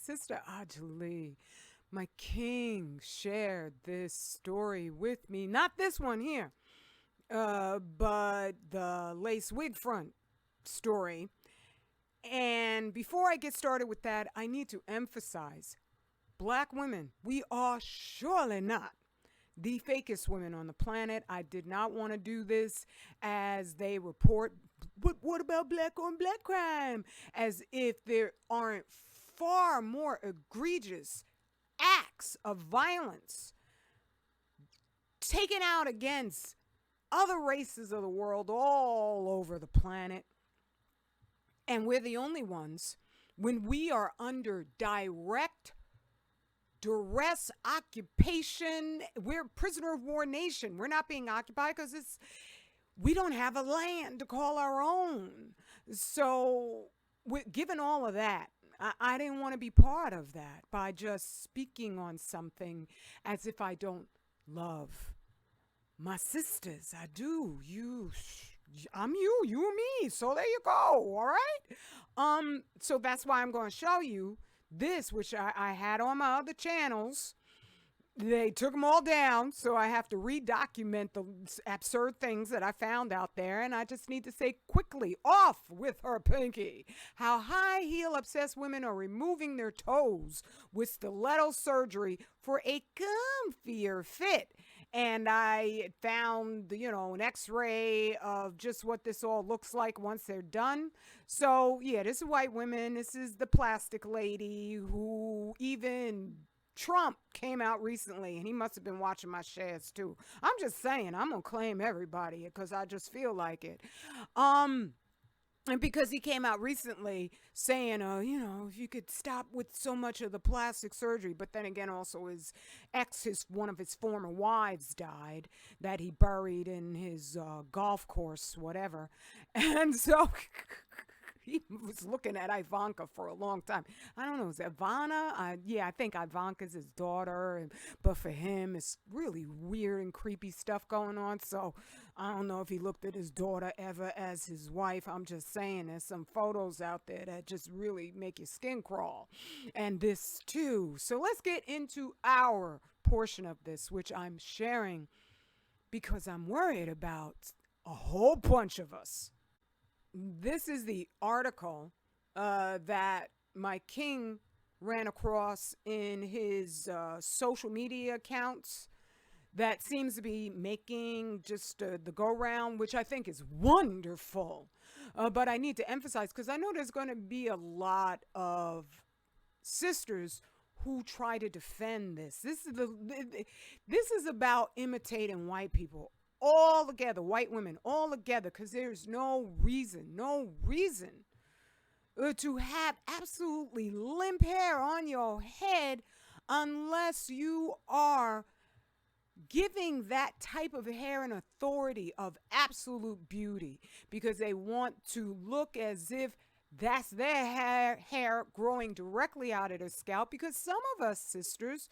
sister Ajali, my king, shared this story with me. Not this one here, but the lace wig front story. And before I get started with that, I need to emphasize black women, we are surely not the fakest women on the planet. I did not want to do this as they report, but what about black on black crime? As if there aren't far more egregious acts of violence taken out against other races of the world all over the planet. And we're the only ones when we are under direct duress, occupation. We're a prisoner of war nation. We're not being occupied because we don't have a land to call our own. So given all of that, I didn't want to be part of that by just speaking on something as if I don't love my sisters. I do. I'm you and me. So there you go. All right. So that's why I'm going to show you this, which I had on my other channels. They took them all down, so I have to redocument the absurd things that I found out there. And I just need to say quickly, off with her pinky. How high heel obsessed women are removing their toes with stiletto surgery for a comfier fit. And I found, an x-ray of just what this all looks like once they're done. So, yeah, this is white women. This is the plastic lady who even Trump came out recently, and he must have been watching my shares too. I'm just saying, I'm going to claim everybody because I just feel like it. And because he came out recently saying, if you could stop with so much of the plastic surgery. But then again, also one of his former wives died that he buried in his golf course, whatever. And so he was looking at Ivanka for a long time. I don't know, is it Ivana? I think Ivanka's his daughter. But for him, it's really weird and creepy stuff going on. So I don't know if he looked at his daughter ever as his wife. I'm just saying, there's some photos out there that just really make your skin crawl. And this too. So let's get into our portion of this, which I'm sharing because I'm worried about a whole bunch of us. This is the article that my king ran across in his social media accounts that seems to be making just the go-round, which I think is wonderful. But I need to emphasize, because I know there's going to be a lot of sisters who try to defend this. This is about imitating white people. All together, white women, all together, because there's no reason to have absolutely limp hair on your head unless you are giving that type of hair an authority of absolute beauty, because they want to look as if that's their hair growing directly out of their scalp, because some of us sisters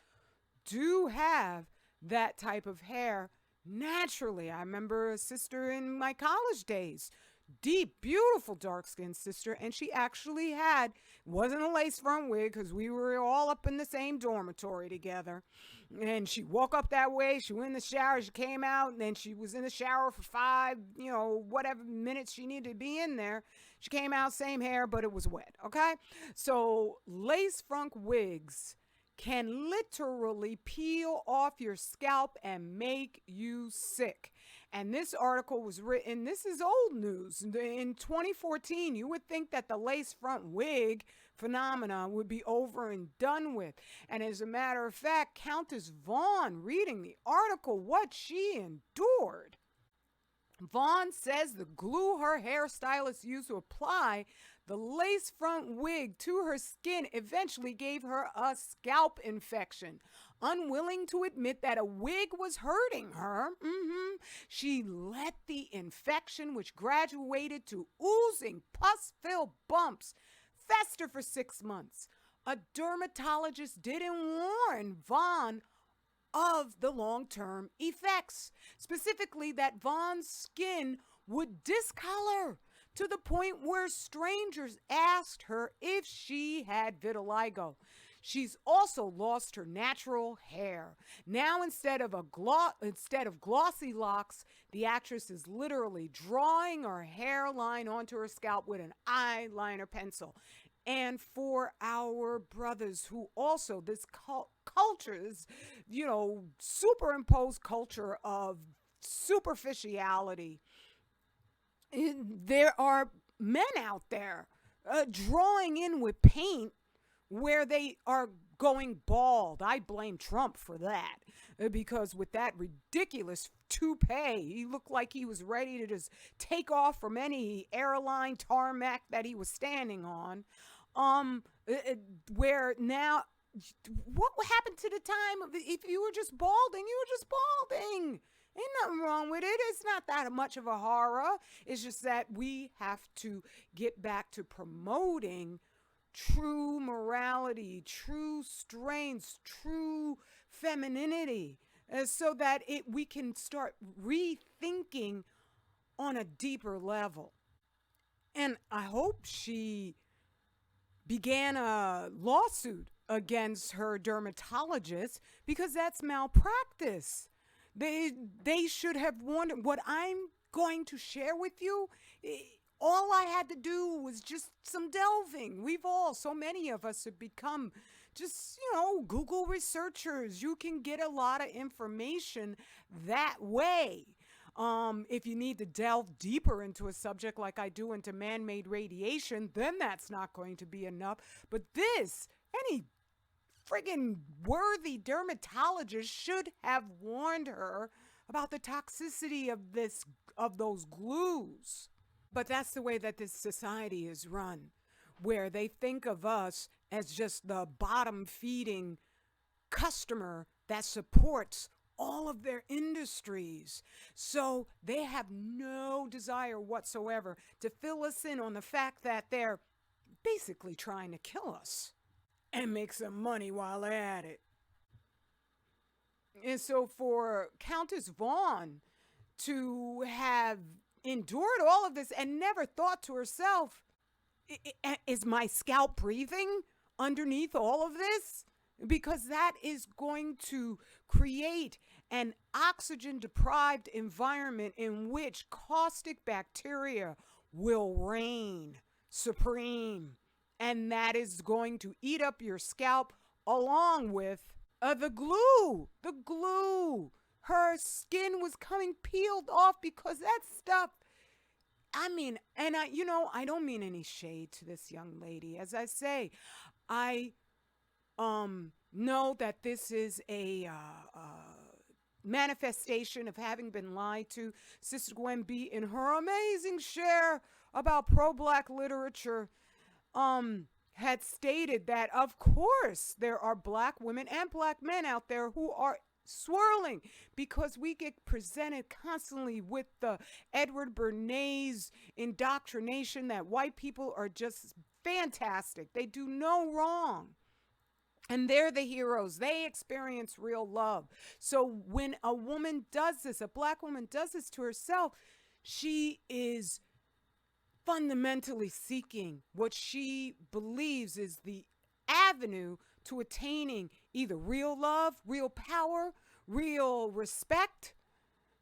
do have that type of hair naturally. I remember a sister in my college days, deep, beautiful, dark-skinned sister, and she actually wasn't a lace front wig because we were all up in the same dormitory together. And she woke up that way, she went in the shower, she came out, and then she was in the shower for 5, whatever minutes she needed to be in there. She came out, same hair, but it was wet, okay? So lace front wigs can literally peel off your scalp and make you sick. And this article was written, this is old news. In 2014, you would think that the lace front wig phenomena would be over and done with. And as a matter of fact, Countess Vaughn, reading the article, what she endured. Vaughn says the glue her hairstylist used to apply the lace front wig to her skin eventually gave her a scalp infection. Unwilling to admit that a wig was hurting her, she let the infection, which graduated to oozing, pus-filled bumps, fester for 6 months. A dermatologist didn't warn Vaughn of the long-term effects, specifically that Vaughn's skin would discolor to the point where strangers asked her if she had vitiligo. She's also lost her natural hair. Now instead of glossy locks, the actress is literally drawing her hairline onto her scalp with an eyeliner pencil. And for our brothers who also, this culture is, superimposed culture of superficiality. There are men out there drawing in with paint where they are going bald. I blame Trump for that because with that ridiculous toupee, he looked like he was ready to just take off from any airline tarmac that he was standing on. Where now, what happened to the time of if you were just balding, you were just balding. Ain't nothing wrong with it. It's not that much of a horror. It's just that we have to get back to promoting true morality, true strengths, true femininity, so that we can start rethinking on a deeper level. And I hope she began a lawsuit against her dermatologist because that's malpractice. They should have warned her. What I'm going to share with you, all I had to do was just some delving. So many of us have become just, Google researchers. You can get a lot of information that way. If you need to delve deeper into a subject like I do into man-made radiation, then that's not going to be enough. But any friggin' worthy dermatologist should have warned her about the toxicity of those glues. But that's the way that this society is run, where they think of us as just the bottom-feeding customer that supports all of their industries. So they have no desire whatsoever to fill us in on the fact that they're basically trying to kill us and make some money while they're at it. And so for Countess Vaughn to have endured all of this and never thought to herself, is my scalp breathing underneath all of this? Because that is going to create an oxygen-deprived environment in which caustic bacteria will reign supreme. And that is going to eat up your scalp along with the glue. The glue. Her skin was coming peeled off because that stuff, I don't mean any shade to this young lady. As I say, I know that this is a manifestation of having been lied to. Sister Gwen B, in her amazing share about pro-Black literature, had stated that, of course, there are Black women and Black men out there who are swirling because we get presented constantly with the Edward Bernays indoctrination that white people are just fantastic. They do no wrong. And they're the heroes. They experience real love. So when a woman does this, a Black woman does this to herself, she is fundamentally seeking what she believes is the avenue to attaining either real love, real power, real respect,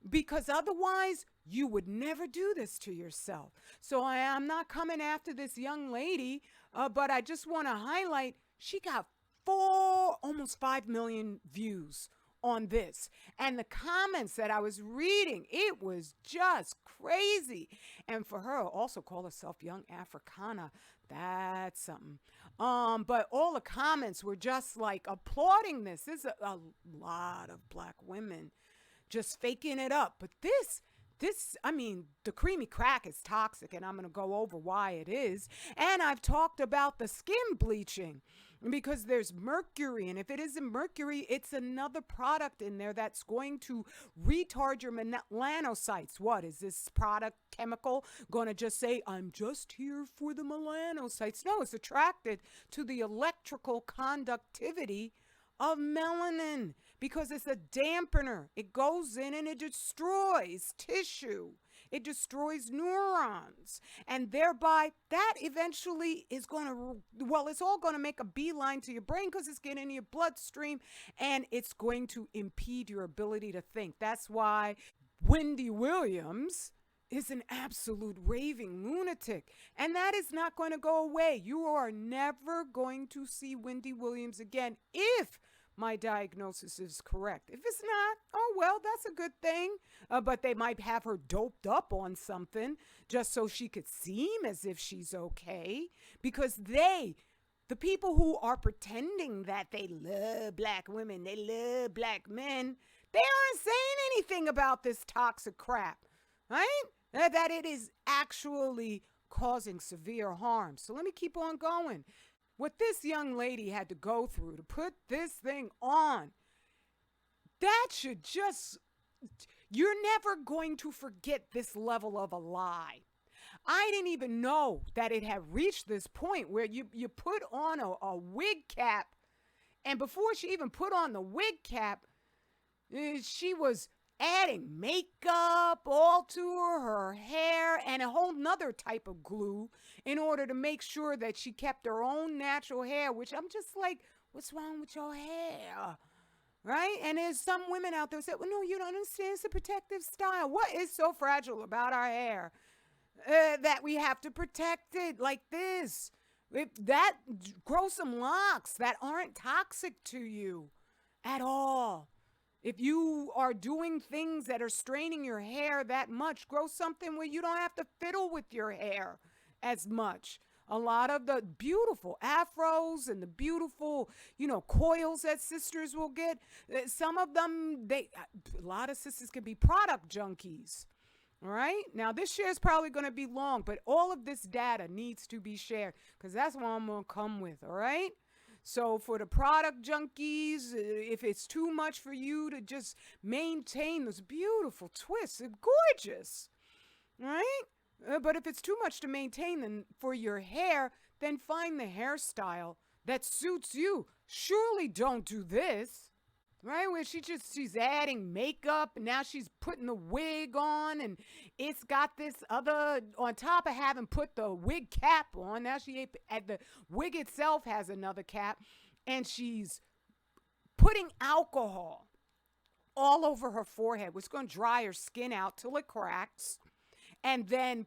because otherwise you would never do this to yourself. So I am not coming after this young lady, but I just want to highlight she got almost 5 million views on this. And the comments that I was reading, it was just crazy. And for her, also call herself Young Africana, that's something. But all the comments were just like applauding this. There's a lot of Black women just faking it up. But the creamy crack is toxic, and I'm going to go over why it is. And I've talked about the skin bleaching because there's mercury, and if it isn't mercury, it's another product in there that's going to retard your melanocytes. What is this product chemical going to just say, I'm just here for the melanocytes? No, it's attracted to the electrical conductivity of melanin because it's a dampener. It goes in and it destroys tissue. it destroys neurons. And thereby, that eventually is going to, well, it's all going to make a beeline to your brain because it's getting in your bloodstream and it's going to impede your ability to think. That's why Wendy Williams is an absolute raving lunatic. And that is not going to go away. You are never going to see Wendy Williams again if my diagnosis is correct. If it's not, oh, well, that's a good thing. But they might have her doped up on something just so she could seem as if she's okay. Because the people who are pretending that they love black women, they love black men, they aren't saying anything about this toxic crap, right? That it is actually causing severe harm. So let me keep on going. What this young lady had to go through to put this thing on, that should just, you're never going to forget this level of a lie. I didn't even know that it had reached this point where you put on a wig cap, and before she even put on the wig cap, she was adding makeup all to her hair and a whole nother type of glue in order to make sure that she kept her own natural hair, which I'm just like, what's wrong with your hair? Right? And there's some women out there who say, well, no, you don't understand. It's a protective style. What is so fragile about our hair that we have to protect it like this? That grow some locks that aren't toxic to you at all. If you are doing things that are straining your hair that much, grow something where you don't have to fiddle with your hair as much. A lot of the beautiful afros and the beautiful, coils that sisters will get, some of them, a lot of sisters can be product junkies. All right. Now, this share is probably going to be long, but all of this data needs to be shared because that's what I'm going to come with. All right. So for the product junkies, if it's too much for you to just maintain those beautiful twists, they're gorgeous, right? But if it's too much to maintain for your hair, then find the hairstyle that suits you. Surely don't do this, right? Where she's adding makeup and now she's putting the wig on and it's got this other, on top of having put the wig cap on, now the wig itself has another cap and she's putting alcohol all over her forehead, which is going to dry her skin out till it cracks and then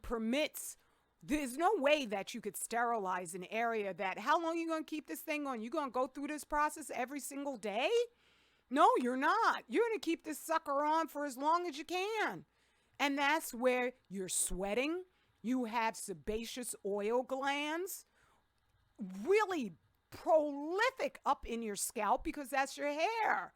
there's no way that you could sterilize an area how long are you going to keep this thing on? You going to go through this process every single day? No, you're not. You're going to keep this sucker on for as long as you can. And that's where you're sweating. You have sebaceous oil glands, really prolific up in your scalp because that's your hair.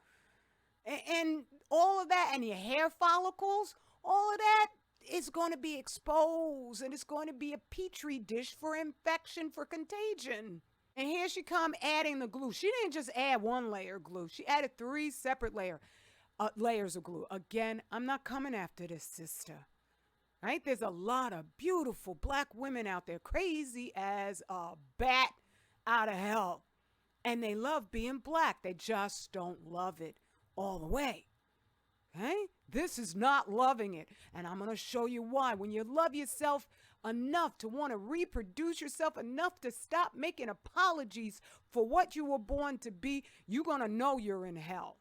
And all of that, and your hair follicles, all of that is going to be exposed and it's going to be a petri dish for infection, for contagion. And here she come adding the glue. She didn't just add one layer of glue. She added 3 separate layers of glue. Again, I'm not coming after this sister, right? There's a lot of beautiful black women out there, crazy as a bat out of hell. And they love being black. They just don't love it all the way. Okay? This is not loving it. And I'm going to show you why. When you love yourself enough to want to reproduce yourself, enough to stop making apologies for what you were born to be, you're going to know you're in hell.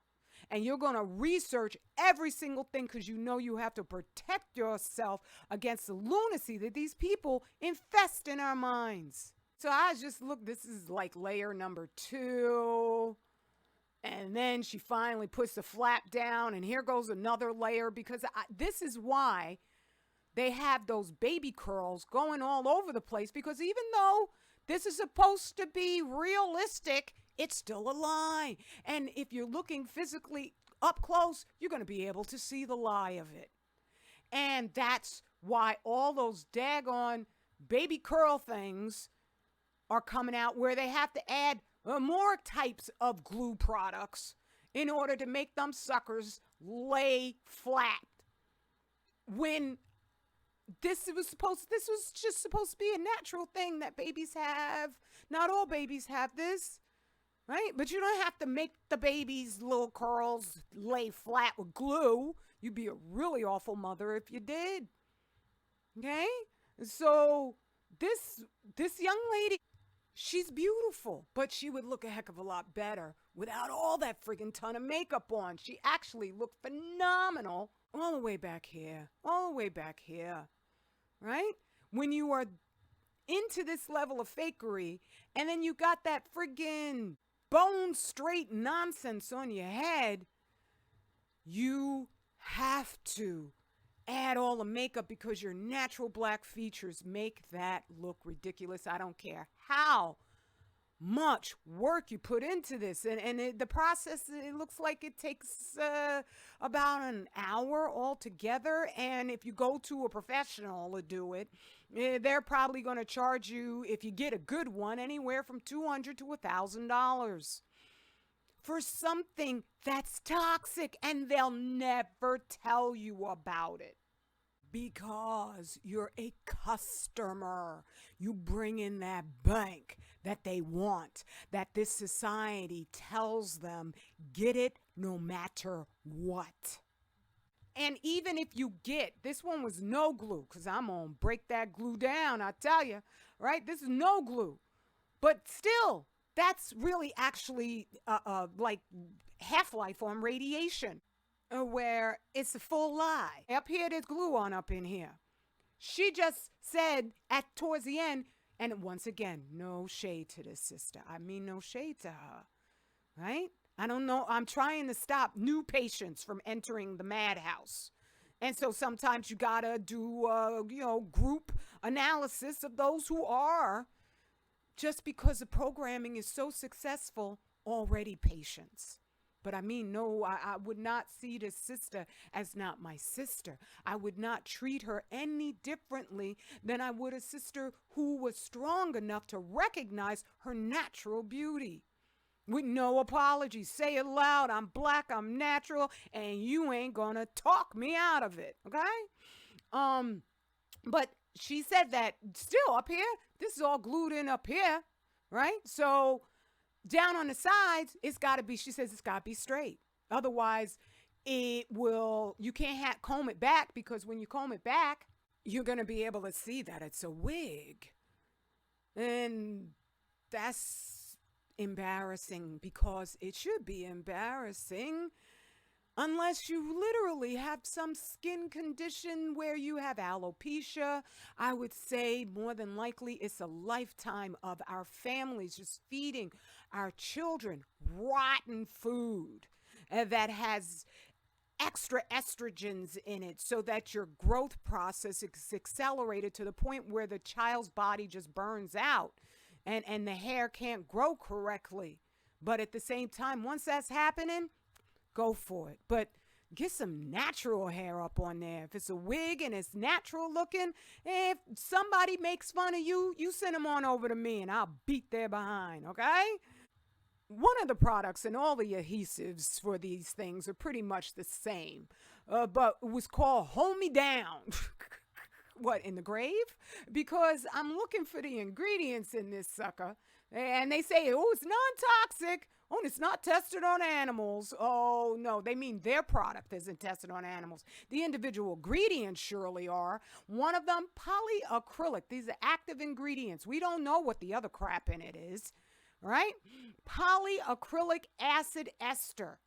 And you're going to research every single thing because you know you have to protect yourself against the lunacy that these people infest in our minds. So I just look, this is like layer number 2. And then she finally puts the flap down and here goes another layer because this is why they have those baby curls going all over the place, because even though this is supposed to be realistic, it's still a lie. And if you're looking physically up close, you're going to be able to see the lie of it. And that's why all those daggone baby curl things are coming out where they have to add more types of glue products in order to make them suckers lay flat. When this was just supposed to be a natural thing that babies have. Not all babies have this, right? But you don't have to make the baby's little curls lay flat with glue. You'd be a really awful mother if you did. Okay? So this this young lady, she's beautiful, but she would look a heck of a lot better without all that friggin' ton of makeup on. She actually looked phenomenal all the way back here. All the way back here. Right? When you are into this level of fakery and then you got that friggin' bone straight nonsense on your head, you have to add all the makeup because your natural black features make that look ridiculous. I don't care how much work you put into this. The process, it looks like it takes about an hour altogether. And if you go to a professional to do it, they're probably going to charge you, if you get a good one, anywhere from $200 to $1,000 for something that's toxic, and they'll never tell you about it because you're a customer. You bring in that bank that they want, that this society tells them, get it no matter what. And even if you get, this one was no glue, because I'm going to break that glue down, I tell you, right? This is no glue. But still, that's really actually like half-life on radiation, where it's a full lie. Up here, there's glue on up in here. She just said towards the end, and once again, no shade to this sister. I mean, no shade to her, right? I don't know. I'm trying to stop new patients from entering the madhouse. And so sometimes you gotta do, group analysis of those who are, just because the programming is so successful, already patients. But I mean, no, I would not see this sister as not my sister. I would not treat her any differently than I would a sister who was strong enough to recognize her natural beauty. With no apology. Say it loud. I'm black, I'm natural, and you ain't gonna talk me out of it. Okay? But she said that still up here, this is all glued in up here, right? So down on the sides, it's got to be, she says it's got to be straight. Otherwise, you can't comb it back, because when you comb it back, you're going to be able to see that it's a wig. And that's embarrassing, because it should be embarrassing unless you literally have some skin condition where you have alopecia. I would say more than likely it's a lifetime of our families just feeding our children rotten food that has extra estrogens in it, so that your growth process is accelerated to the point where the child's body just burns out and the hair can't grow correctly. But at the same time, once that's happening, go for it. But get some natural hair up on there. If it's a wig and it's natural looking, if somebody makes fun of you, you send them on over to me and I'll beat their behind, okay? One of the products and all the adhesives for these things are pretty much the same, but it was called Hold Me Down. What, in the grave? Because I'm looking for the ingredients in this sucker, and they say, oh, it's non-toxic. Oh, and it's not tested on animals. Oh, no, they mean their product isn't tested on animals. The individual ingredients surely are. One of them, polyacrylic. These are active ingredients. We don't know what the other crap in it is, right? Polyacrylic acid ester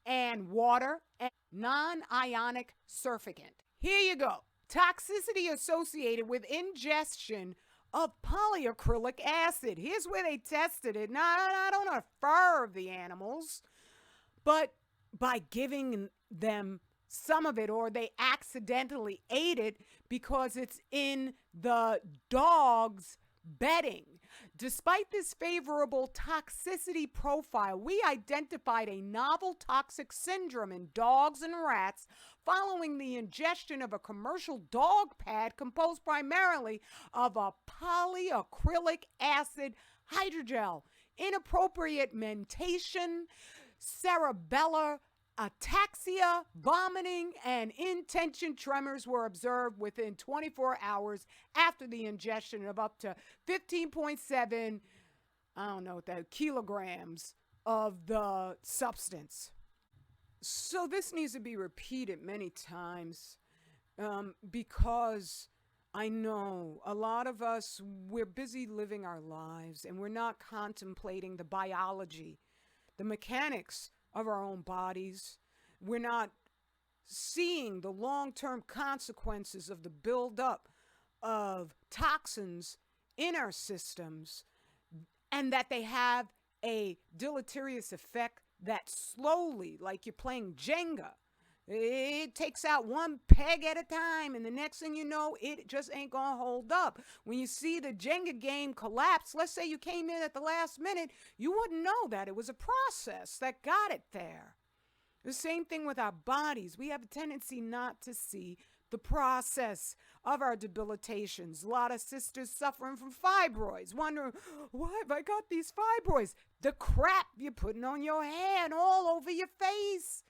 and water and non-ionic surfactant. Here you go. Toxicity associated with ingestion of polyacrylic acid. Here's where they tested it, not on the fur of the animals, but by giving them some of it, or they accidentally ate it because it's in the dog's bedding. Despite this favorable toxicity profile, we identified a novel toxic syndrome in dogs and rats following the ingestion of a commercial dog pad composed primarily of a polyacrylic acid hydrogel. Inappropriate mentation, cerebellar ataxia, vomiting, and intention tremors were observed within 24 hours after the ingestion of up to 15.7, kilograms of the substance. So this needs to be repeated many times because I know a lot of us, we're busy living our lives and we're not contemplating the biology, the mechanics of our own bodies. We're not seeing the long term consequences of the buildup of toxins in our systems, and that they have a deleterious effect that slowly, like you're playing Jenga, it takes out one peg at a time, and the next thing you know, it just ain't gonna hold up. When you see the Jenga game collapse, let's say you came in at the last minute, you wouldn't know that it was a process that got it there. The same thing with our bodies. We have a tendency not to see the process of our debilitations. A lot of sisters suffering from fibroids, wondering, why have I got these fibroids? The crap you're putting on your hair and all over your face.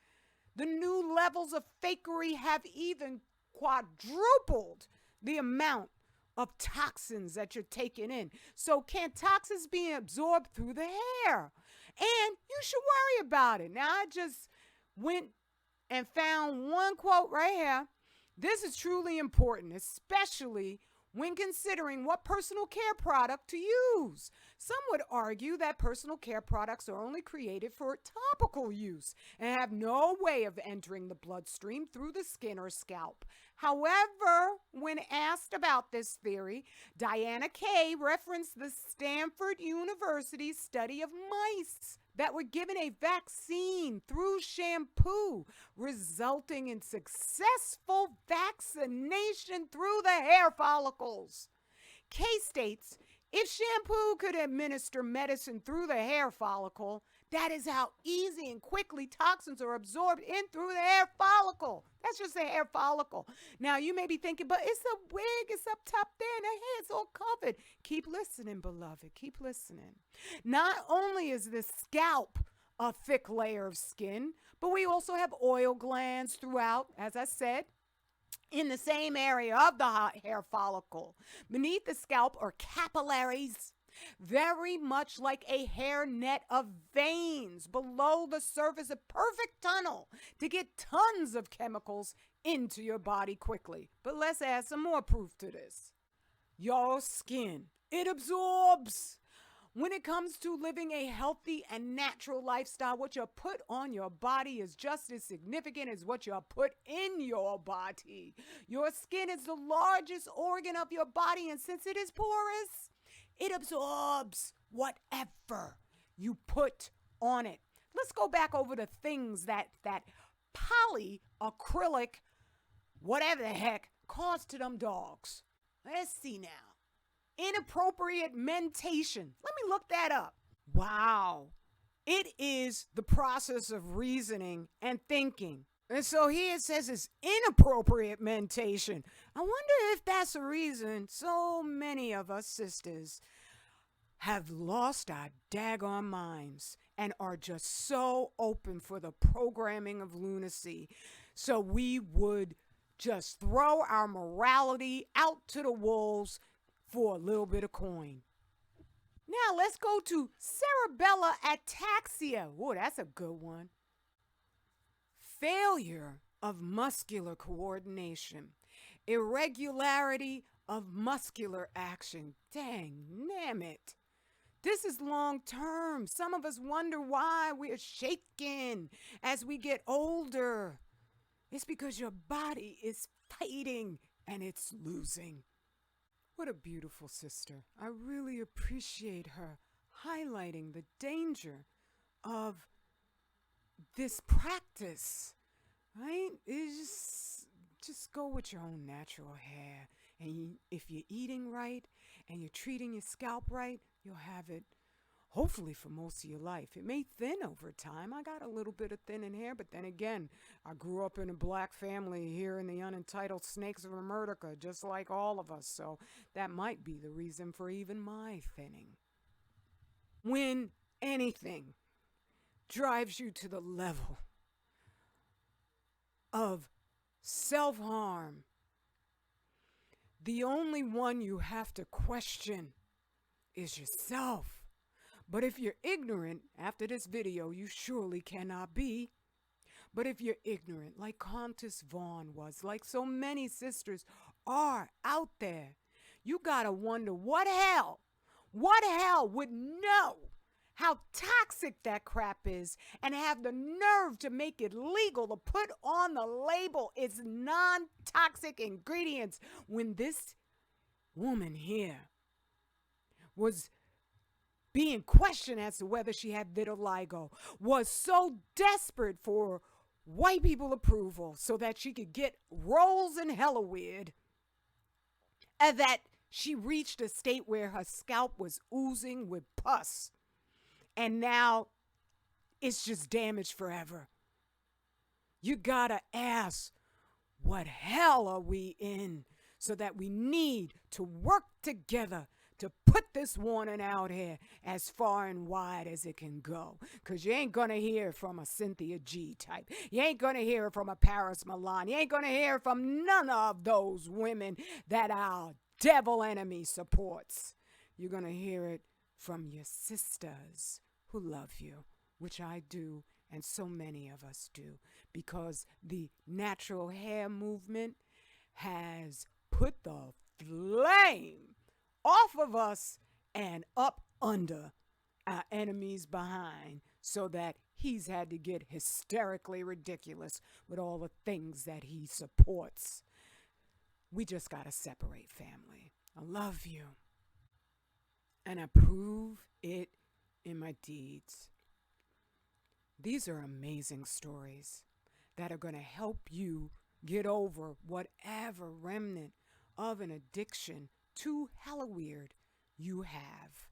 The new levels of fakery have even quadrupled the amount of toxins that you're taking in. So can toxins be absorbed through the hair? And you should worry about it. Now, I just went and found one quote right here. This is truly important, especially when considering what personal care product to use. Some would argue that personal care products are only created for topical use and have no way of entering the bloodstream through the skin or scalp. However, when asked about this theory, Diana Kay referenced the Stanford University study of mice that were given a vaccine through shampoo, resulting in successful vaccination through the hair follicles. Kay states, if shampoo could administer medicine through the hair follicle, that is how easy and quickly toxins are absorbed in through the hair follicle. That's just the hair follicle. Now, you may be thinking, but it's a wig, it's up top there, and the hair's all covered. Keep listening, beloved. Keep listening. Not only is the scalp a thick layer of skin, but we also have oil glands throughout, as I said, in the same area of the hair follicle. Beneath the scalp are capillaries, very much like a hair net of veins below the surface, a perfect tunnel to get tons of chemicals into your body quickly. But let's add some more proof to this. Your skin, it absorbs. When it comes to living a healthy and natural lifestyle, what you put on your body is just as significant as what you put in your body. Your skin is the largest organ of your body, and since it is porous, it absorbs whatever you put on it. Let's go back over the things that polyacrylic, whatever the heck, caused to them dogs. Let's see now. Inappropriate mentation. Let me look that up. Wow. It is the process of reasoning and thinking. And so here it says it's inappropriate mentation. I wonder if that's a reason so many of us sisters have lost our daggone minds and are just so open for the programming of lunacy. So we would just throw our morality out to the wolves for a little bit of coin. Now let's go to cerebellar ataxia. Oh, that's a good one. Failure of muscular coordination. Irregularity of muscular action. Dang, damn it. This is long term. Some of us wonder why we're shaking as we get older. It's because your body is fighting and it's losing. What a beautiful sister. I really appreciate her highlighting the danger of this practice, right? It's just go with your own natural hair. And if you're eating right and you're treating your scalp right, you'll have it hopefully for most of your life. It may thin over time. I got a little bit of thinning hair, but then again, I grew up in a black family here in the unentitled Snakes of America, just like all of us. So that might be the reason for even my thinning. When anything drives you to the level of self-harm, the only one you have to question is yourself. But if you're ignorant, after this video, you surely cannot be. But if you're ignorant, like Countess Vaughn was, like so many sisters are out there, you got to wonder what hell would know how toxic that crap is and have the nerve to make it legal to put on the label it's non-toxic ingredients when this woman here was being questioned as to whether she had vitiligo, was so desperate for white people approval so that she could get roles in Hollywood, and that she reached a state where her scalp was oozing with pus. And now it's just damaged forever. You gotta ask, what hell are we in? So that we need to work together to put this warning out here as far and wide as it can go. Because you ain't going to hear from a Cynthia G type. You ain't going to hear from a Paris Milan. You ain't going to hear from none of those women that our devil enemy supports. You're going to hear it from your sisters who love you, which I do, and so many of us do, because the natural hair movement has put the flame off of us and up under our enemies behind, so that he's had to get hysterically ridiculous with all the things that he supports. We just got to separate, family. I love you. And I prove it in my deeds. These are amazing stories that are going to help you get over whatever remnant of an addiction to hella weird you have.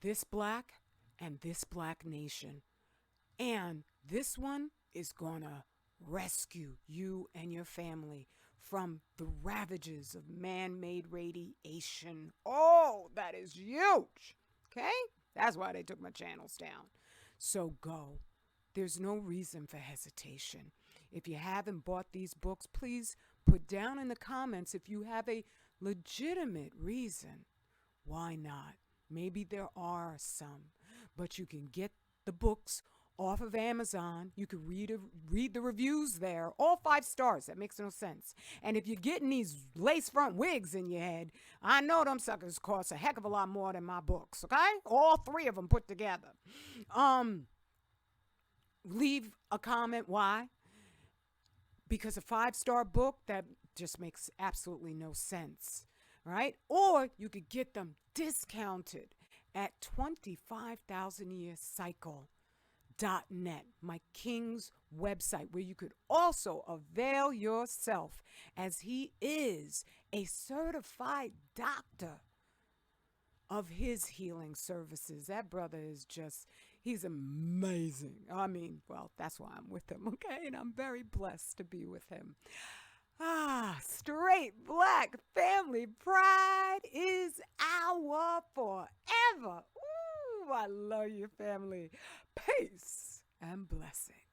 This black and this black nation. And this one is going to rescue you and your family from the ravages of man-made radiation. Oh, that is huge. Okay? That's why they took my channels down. So go. There's no reason for hesitation. If you haven't bought these books, please put down in the comments if you have a legitimate reason. Why not? Maybe there are some, but you can get the books off of Amazon. You can read the reviews there. All 5 stars. That makes no sense. And if you're getting these Lacefront wigs in your head, I know them suckers cost a heck of a lot more than my books, okay? All 3 of them put together. Leave a comment why. Because a 5-star book, that just makes absolutely no sense, right? Or you could get them discounted at 25,000yearcycle.net, my king's website, where you could also avail yourself, as he is a certified doctor of his healing services. That brother is just, he's amazing. I mean, well, that's why I'm with him, okay? And I'm very blessed to be with him. Straight black family pride is our forever. Ooh, I love you, family. Peace and blessing.